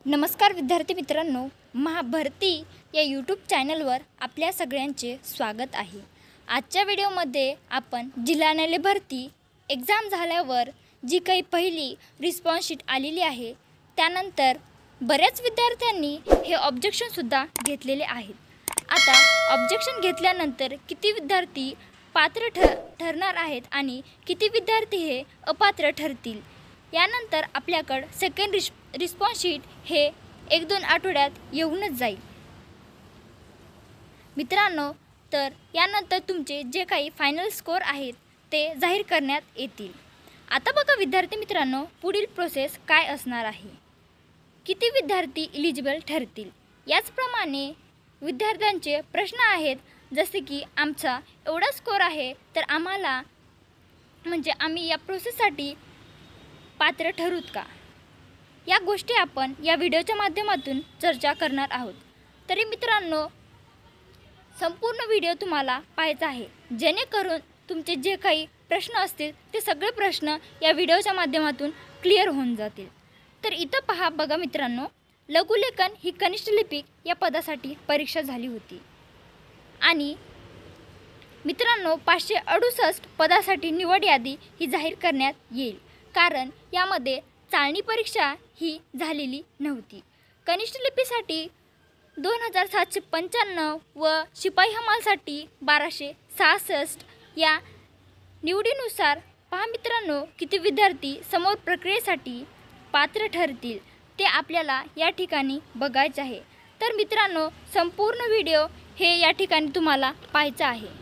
नमस्कार विद्यार्थी मित्रांनो, महाभरती या यूट्यूब चॅनलवर आपल्या सगळ्यांचे स्वागत आहे। आजच्या व्हिडिओमध्ये आपण जिल्हा न्यायालय भरती एग्जाम झाल्यावर जी काही पहिली रिस्पॉन्स शीट आलेली आहे त्यानंतर बऱ्याच विद्यार्थ्यांनी हे ऑब्जेक्शन सुद्धा घेतलेले आहेत। आता ऑब्जेक्शन घेतल्यानंतर किती विद्यार्थी पात्र ठरणार आहेत आणि किती विद्यार्थी हे अपात्र ठरतील यानंतर आपल्याकडे सेकंड रिस्पॉन्स शीट हे 1-2 आठवड्यात येऊनच जाईल मित्रांनो। तर यानंतर तुमचे जे काही फायनल स्कोर आहेत ते जाहीर करण्यात येतील। आता बघा विद्यार्थी मित्रांनो, पुढील प्रोसेस काय असणार आहे, किती विद्यार्थी एलिजिबल ठरतील याचप्रमाणे विद्यार्थ्यांचे प्रश्न आहेत, जसे की आमचा एवढा स्कोर आहे तर आम्हाला म्हणजे आम्ही या प्रोसेससाठी पात्र ठरूत का, या गोष्टी आपण या व्हिडिओच्या माध्यमातून चर्चा करणार आहोत। तरी मित्रांनो, संपूर्ण व्हिडिओ तुम्हाला पाहायचा आहे जेणेकरून तुमचे जे काही प्रश्न असतील ते सगळे प्रश्न या व्हिडिओच्या माध्यमातून क्लिअर होऊन जातील। तर इथं पहा बघा मित्रांनो, लघुलेखन ही कनिष्ठ लिपिक या पदासाठी परीक्षा झाली होती आणि मित्रांनो 568 पदासाठी निवड यादी ही जाहीर करण्यात येईल, कारण यामध्ये चाळणी परीक्षा ही झालेली नव्हती। कनिष्ठ लिपीसाठी 2795 व शिपाई हमालसाठी 1266 या निवडीनुसार पहा मित्रांनो किती विद्यार्थी समोर प्रक्रियेसाठी पात्र ठरतील ते आपल्याला या ठिकाणी बघायचे आहे। तर मित्रांनो, संपूर्ण व्हिडिओ हे या ठिकाणी तुम्हाला पाहायचा आहे।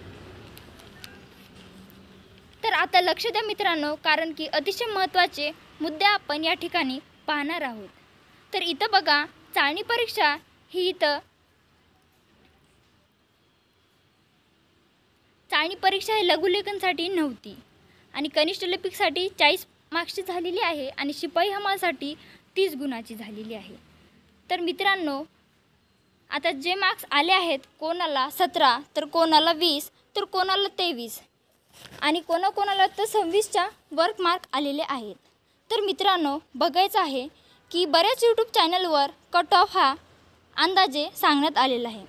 तर आता लक्ष द्या मित्रांनो, कारण की अतिशय महत्त्वाचे मुद्दे आपण या ठिकाणी पाहणार आहोत। तर इथं बघा, चाळणी परीक्षा ही चाळणी परीक्षा ही लघुलेखनसाठी नव्हती आणि कनिष्ठ लिपिकसाठी 40 मार्क्सची झालेली आहे आणि शिपाई हमालसाठी 30 गुणाची झालेली आहे। तर मित्रांनो, आता जे मार्क्स आले आहेत, कोणाला 17 तर कोणाला 20 तर कोणाला 23 आणि कोणाकोणाला तर 26च्या वर्क मार्क आलेले आहेत। तर मित्रांनो, बघायचं आहे की बऱ्याच यूट्यूब चॅनलवर कट ऑफ हा अंदाजे सांगण्यात आलेला आहे,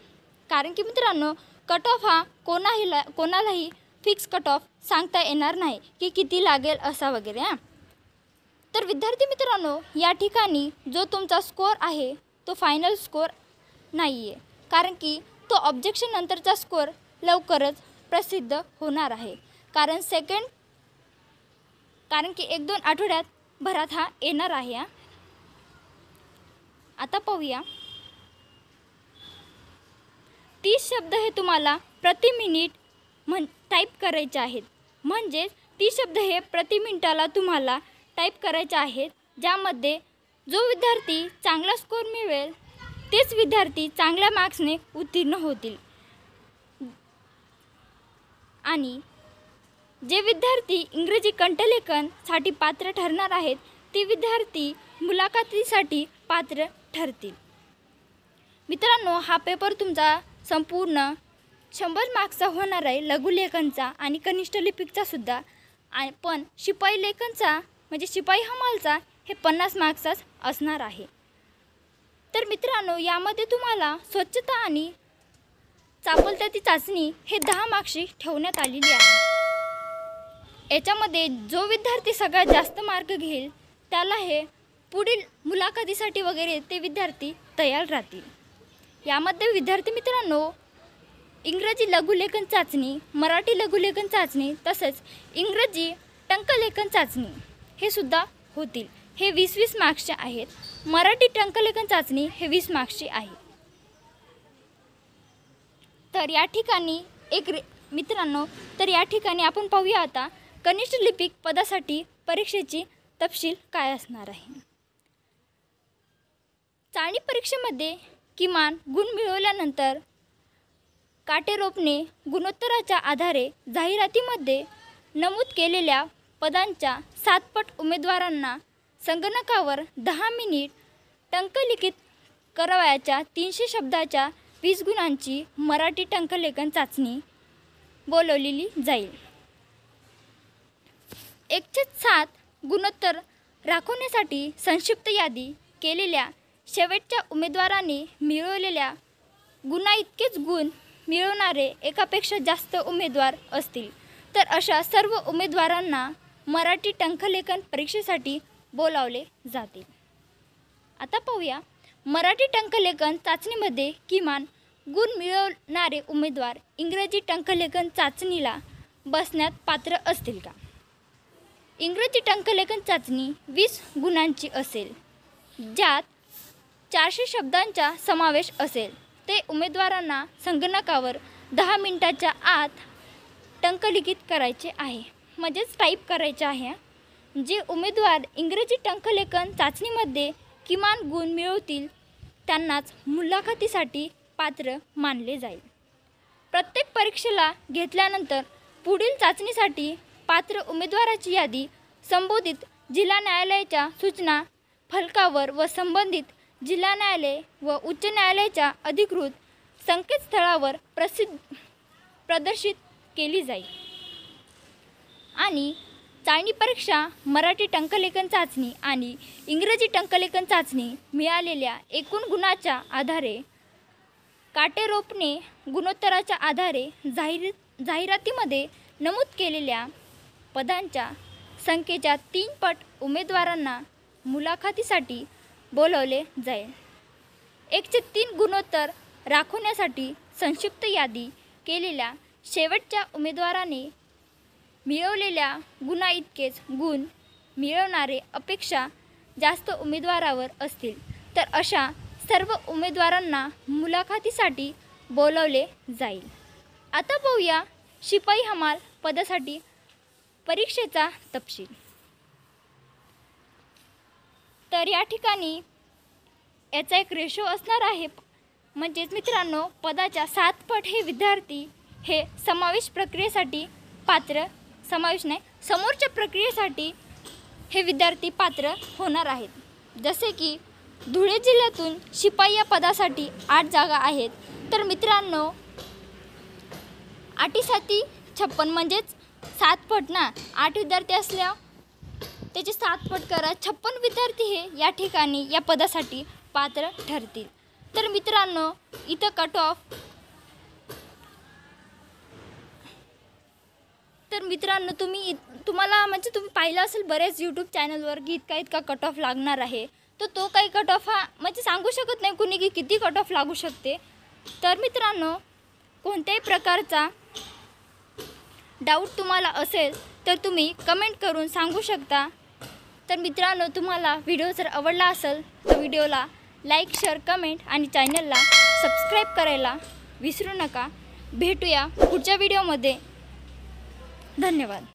कारण की मित्रांनो कट ऑफ हा कोणालाही फिक्स कट ऑफ सांगता येणार नाही की किती लागेल असा वगैरे। तर विद्यार्थी मित्रांनो, या ठिकाणी जो तुमचा स्कोर आहे तो फायनल स्कोर नाही आहे, कारण की तो ऑब्जेक्शन नंतरचा स्कोर लवकरच प्रसिद्ध होणार आहे, कारण की 1-2 आठवड्यात भरात हा येणार आहे। आता पाहूया, 30 शब्द हे तुम्हाला प्रति मिनिट टाईप करायचे आहेत, म्हणजे 30 शब्द हे प्रति मिनिटाला तुम्हाला टाईप करायचे आहेत, ज्यामध्ये जो विद्यार्थी चांगला स्कोर मिळवेल तेच विद्यार्थी चांगल्या मार्क्सने उत्तीर्ण होतील आणि जे विद्यार्थी इंग्रजी कंठलेखनसाठी पात्र ठरणार आहेत ते विद्यार्थी मुलाखतीसाठी पात्र ठरतील। मित्रांनो, हा पेपर तुमचा संपूर्ण 100 मार्क्सचा होणार आहे, लघुलेखनचा आणि कनिष्ठ लिपिकचा सुद्धा, पण शिपाई लेखनचा म्हणजे शिपाई हमालचा हे 50 मार्क्सचाच असणार आहे। तर मित्रांनो, यामध्ये तुम्हाला स्वच्छता आणि चापलताची चाचणी हे 10 मार्क्सची ठेवण्यात आलेली आहे। याच्यामध्ये जो विद्यार्थी सगळ्यात जास्त मार्क घेईल त्याला हे पुढील मुलाखतीसाठी वगैरे ते विद्यार्थी तयार राहतील। यामध्ये विद्यार्थी मित्रांनो, इंग्रजी लघुलेखन चाचणी, मराठी लघुलेखन चाचणी तसेच इंग्रजी टंकलेखन चाचणी हे सुद्धा होतील। हे 20-20 मार्क्सचे आहेत। मराठी टंकलेखन चाचणी हे 20 मार्क्सची आहे। तर या ठिकाणी मित्रांनो, तर या ठिकाणी आपण पाहूया आता कनिष्ठ लिपिक पदासाठी परीक्षेची तपशील काय असणार आहे। चाळणी परीक्षेमध्ये किमान गुण मिळवल्यानंतर काटेरोपने गुणोत्तराच्या आधारे जाहिरातीमध्ये नमूद केलेल्या पदांच्या 7 पट उमेदवारांना संगणकावर 10 मिनिट टंकलिखित करावयाच्या 300 शब्दाच्या 20 गुणांची मराठी टंकलेखन चाचणी बोलवलेली जाईल। 1/7 गुणोत्तर राखण्यासाठी संक्षिप्त यादी केलेल्या शेवटच्या उमेदवाराने मिळवलेल्या गुणाइतकेच गुण मिळवणारे एकापेक्षा जास्त उमेदवार असतील तर अशा सर्व उमेदवारांना मराठी टंकलेखन परीक्षेसाठी बोलावले जाते। आता पाहूया, मराठी टंकलेखन चाचणीमध्ये किमान गुण मिळवणारे उमेदवार इंग्रजी टंकलेखन चाचणीला बसण्यात पात्र असतील का? इंग्रजी टंकलेखन चाचणी 20 गुणांची असेल, ज्यात 400 शब्दांचा समावेश असेल। ते उमेदवारांना संगणकावर 10 मिनिटाच्या आत टंकलिखित करायचे आहे, म्हणजेच टाईप करायचे आहे। जे उमेदवार इंग्रजी टंकलेखन चाचणीमध्ये किमान गुण मिळवतील त्यांनाच मुलाखतीसाठी पात्र मानले जाईल। प्रत्येक परीक्षेला घेतल्यानंतर पुढील चाचणीसाठी पात्र उमेदवाराची यादी संबंधित जिल्हा न्यायालयाच्या सूचना फलकावर व संबंधित जिल्हा न्यायालय व उच्च न्यायालयाच्या अधिकृत संकेतस्थळावर प्रदर्शित केली जाईल। आणि चाचणी परीक्षा मराठी टंकलेखन चाचणी आणि इंग्रजी टंकलेखन चाचणी मिळालेल्या एकूण गुणाच्या आधारे काटेकोरपणे गुणोत्तराच्या आधारे जाहिरातीमध्ये नमूद केलेल्या पदांच्या संख्येच्या 3 पट उमेदवारांना मुलाखतीसाठी बोलवले जाईल। 1/3 गुणोत्तर राखण्यासाठी संक्षिप्त यादी केलेल्या शेवटच्या उमेदवाराने मिळवलेल्या गुणाइतकेच गुण मिळवणारे अपेक्षा जास्त उमेदवारावर असतील तर अशा सर्व उमेदवारांना मुलाखतीसाठी बोलवले जाईल। आता पाहूया शिपाई हमाल पदासाठी परीक्षेचा तपशील। तर या ठिकाणी याचा एक रेशो असणार आहे, म्हणजेच मित्रांनो पदाच्या 7 पट हे विद्यार्थी हे समोरच्या प्रक्रियेसाठी हे विद्यार्थी पात्र होणार आहेत। जसे की धुळे जिल्ह्यातून शिपाई या पदासाठी 8 जागा आहेत, तर मित्रांनो 8 × 56 म्हणजेच 7 पट ना, 8 विद्यार्थी असल्या त्याचे 7 पट करा, 56 विद्यार्थी हे या ठिकाणी या पदासाठी पात्र ठरतील। तर मित्रांनो इथं कट ऑफ, तर मित्रांनो तुम्हाला म्हणजे तुम्ही पाहिलं असेल बरेच यूट्यूब चॅनलवर की इतका कट ऑफ लागणार आहे, तर तो काही कट ऑफ हा म्हणजे सांगू शकत नाही कुणी की किती कट ऑफ लागू शकते। तर मित्रांनो कोणत्याही प्रकारचा डाऊट तुम्हाला असेल तर तुम्ही कमेंट करून सांगू शकता। तर मित्रांनो तुम्हाला व्हिडिओ जर आवडला असेल तर व्हिडिओला लाईक, शेअर, कमेंट आणि चॅनलला सबस्क्राईब करायला विसरू नका। भेटूया पुढच्या व्हिडिओमध्ये। धन्यवाद।